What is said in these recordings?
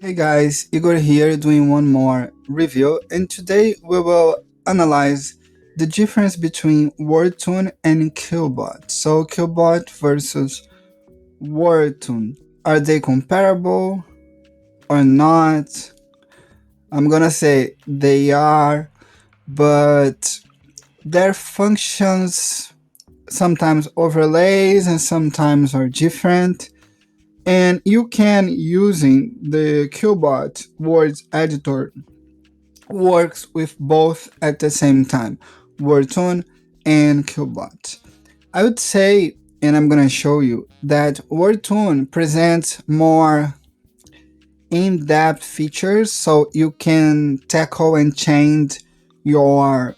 Hey guys, Igor here doing one more review, and today we will analyze the difference between Wordtune and Quillbot. So Quillbot versus Wordtune. Are they comparable or not? I'm gonna say they are, but their functions sometimes overlays and sometimes are different. And you can, using the Quillbot words editor, works with both at the same time, Wordtune and Quillbot. I would say, and I'm going to show you, that Wordtune presents more in-depth features, so you can tackle and change your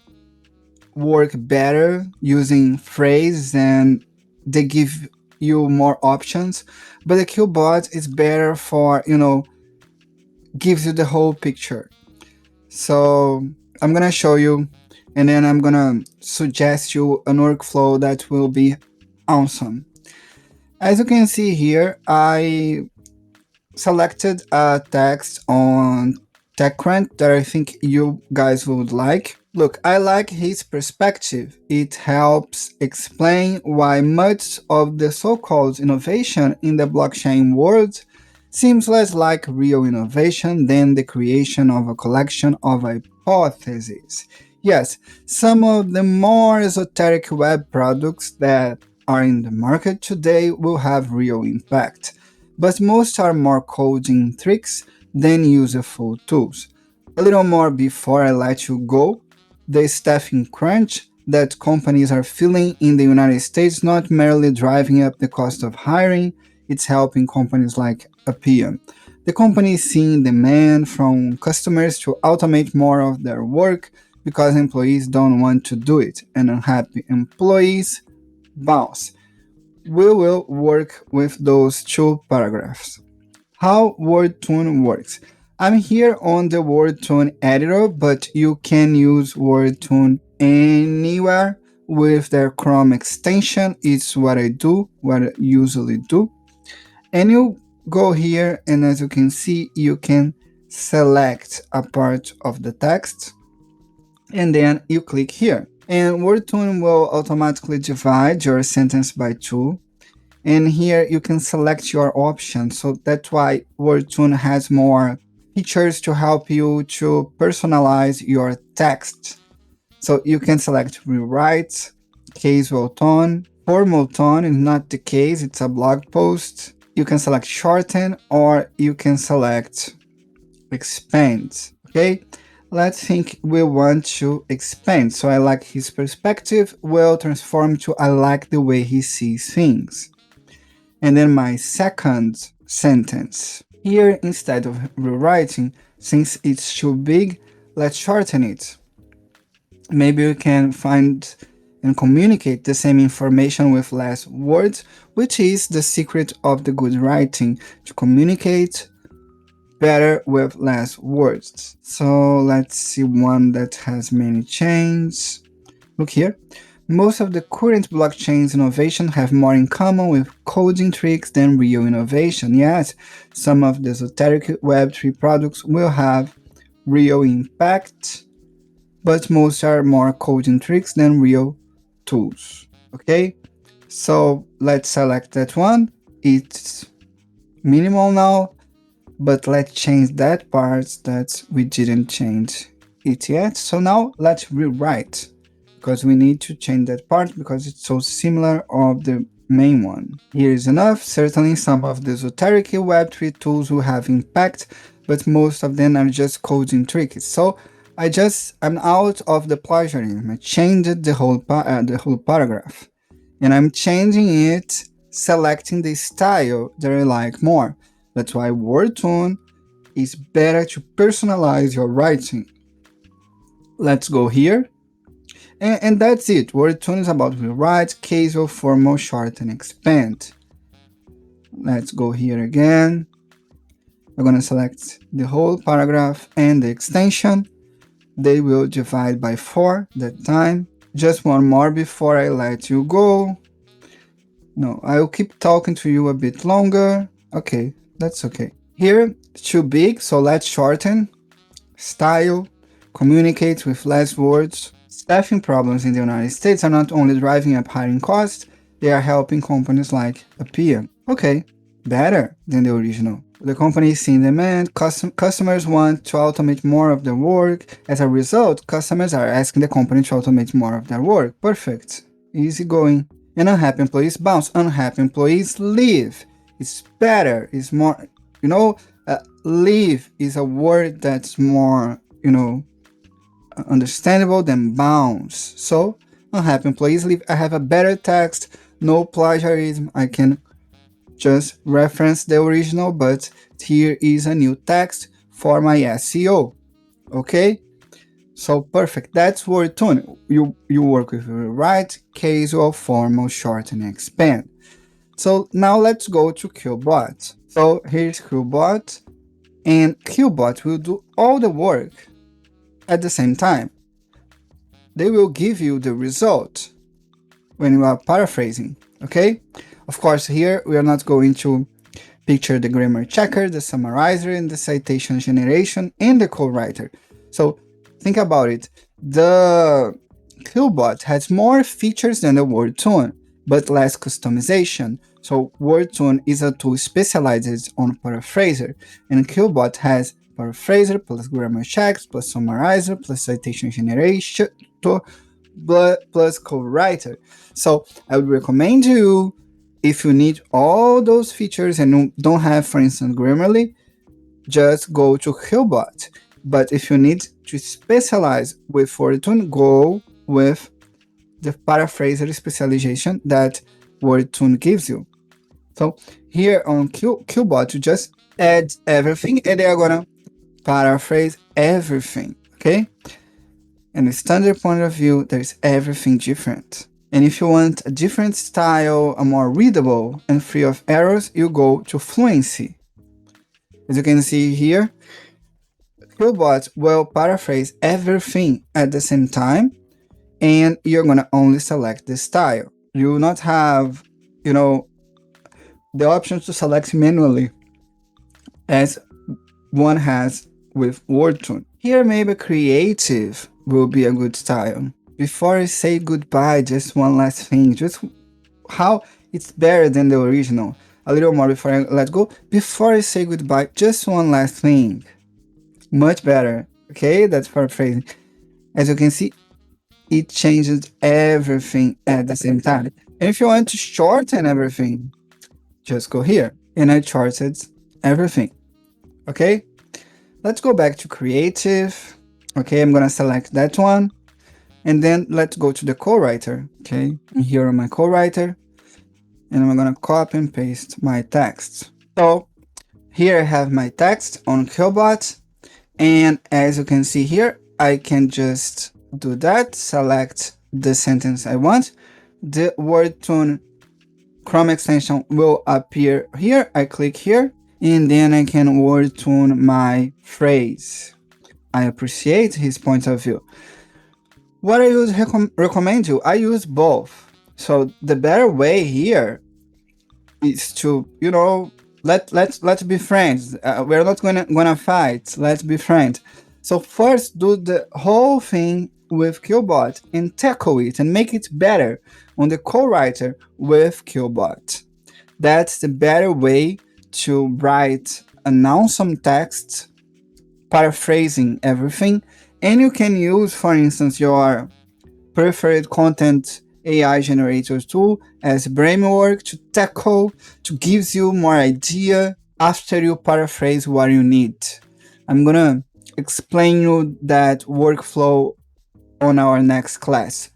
work better using phrase, and they give you more options. But the Quillbot is better for, gives you the whole picture. So I'm gonna show you, and then I'm gonna suggest you an workflow that will be awesome. As you can see here, I selected a text on TechCrunch that I think you guys would like. Look, I like his perspective. It helps explain why much of the so-called innovation in the blockchain world seems less like real innovation than the creation of a collection of hypotheses. Yes, some of the more esoteric web products that are in the market today will have real impact, but most are more coding tricks than useful tools. A little more before I let you go, the staffing crunch that companies are feeling in the United States not merely driving up the cost of hiring, it's helping companies like Appian. The company is seeing demand from customers to automate more of their work because employees don't want to do it, and unhappy employees bounce. We will work with those two paragraphs. How Wordtune works. I'm here on the Wordtune editor, but you can use Wordtune anywhere with their Chrome extension. It's what I do, what I usually do. And you go here, and as you can see, you can select a part of the text, and then you click here. And Wordtune will automatically divide your sentence by two. And here you can select your option. So that's why Wordtune has more features to help you to personalize your text. So you can select rewrite, casual tone, formal tone is not the case, it's a blog post. You can select shorten, or you can select expand. Okay, let's think we want to expand. So I like his perspective, will transform to I like the way he sees things. And then my second sentence. Here, instead of rewriting, since it's too big, let's shorten it. Maybe we can find and communicate the same information with less words, which is the secret of the good writing, to communicate better with less words. So let's see one that has many chains. Look here. Most of the current blockchain's innovation have more in common with coding tricks than real innovation. Yes, some of the esoteric Web3 products will have real impact, but most are more coding tricks than real tools. Okay, so let's select that one. It's minimal now, but let's change that part that we didn't change it yet. So now let's rewrite, because we need to change that part because it's so similar of the main one. Here is enough. Certainly some of the esoteric Web3 tools will have impact, but most of them are just coding tricks. So I'm out of the plagiarism. I changed the whole paragraph, and I'm changing it, selecting the style that I like more. That's why Wordtune is better to personalize your writing. Let's go here. And that's it. Wordtune is about rewrite, casual, formal, short, and expand. Let's go here again. We're going to select the whole paragraph and the extension. They will divide by 4 that time. Just one more before I let you go. No, I'll keep talking to you a bit longer. Okay, that's okay. Here, too big, so let's shorten. Style, communicate with less words. Staffing problems in the United States are not only driving up hiring costs, they are helping companies like Appian. Okay, better than the original. The company is seeing demand, customers want to automate more of their work. As a result, customers are asking the company to automate more of their work. Perfect. Easy going. And unhappy employees bounce, unhappy employees leave. It's better, it's more, you know, leave is a word that's more, understandable than bounce. So, unhappy employees leave. I have a better text, no plagiarism. I can just reference the original, but here is a new text for my SEO. Okay? So perfect. That's Wordtune. You work with write, casual, formal, short, and expand. So now let's go to Quillbot. So here's Quillbot, and Quillbot will do all the work at the same time. They will give you the result when you are paraphrasing, okay? Of course, here we are not going to picture the grammar checker, the summarizer, and the citation generation, and the co-writer. So think about it. The Quillbot has more features than the Wordtune, but less customization. So Wordtune is a tool specialized on paraphraser, and Quillbot has paraphraser plus grammar checks plus summarizer plus citation generation plus co-writer. So I would recommend you, if you need all those features and you don't have, for instance, Grammarly, just go to Quillbot. But if you need to specialize with Wordtune, go with the paraphraser specialization that Wordtune gives you. So here on Quillbot, you just add everything and they are gonna paraphrase everything, okay? In a standard point of view, there's everything different. And if you want a different style, a more readable and free of errors, you go to Fluency. As you can see here, Quillbot will paraphrase everything at the same time, and you're gonna only select the style. You will not have, the options to select manually as one has with Wordtune. Here, maybe creative will be a good style. Before I say goodbye, just one last thing, just how it's better than the original. A little more before I let go. Before I say goodbye, just one last thing. Much better. Okay, that's paraphrasing. As you can see, it changes everything at the same time. And if you want to shorten everything, just go here. And I shorted everything. Okay, let's go back to creative. Okay, I'm gonna select that one. And then let's go to the co-writer. Okay, here on my co-writer. And I'm gonna copy and paste my text. So here I have my text on Quillbot. And as you can see here, I can just do that, select the sentence I want. The Wordtune Chrome extension will appear here. I click here, and then I can Wordtune my phrase. I appreciate his point of view. What I would recommend you, I use both. So the better way here is to, let's be friends. We're not gonna fight. Let's be friends. So first, do the whole thing with Quillbot and tackle it and make it better on the co-writer with Quillbot. That's the better way to write an awesome text, paraphrasing everything. And you can use, for instance, your preferred content AI generator tool as Brainwork to tackle, to gives you more idea after you paraphrase what you need. I'm gonna explain you that workflow on our next class.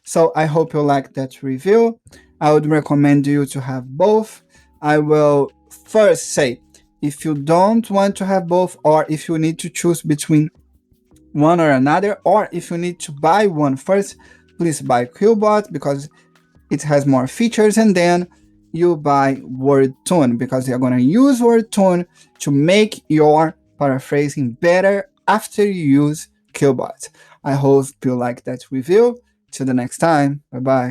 So I hope you like that review. I would recommend you to have both. I will first say, if you don't want to have both, or if you need to choose between one or another, or if you need to buy one first, please buy Quillbot because it has more features, and then you buy Wordtune because you're going to use Wordtune to make your paraphrasing better after you use Quillbot. I hope you like that review. Till the next time. Bye-bye.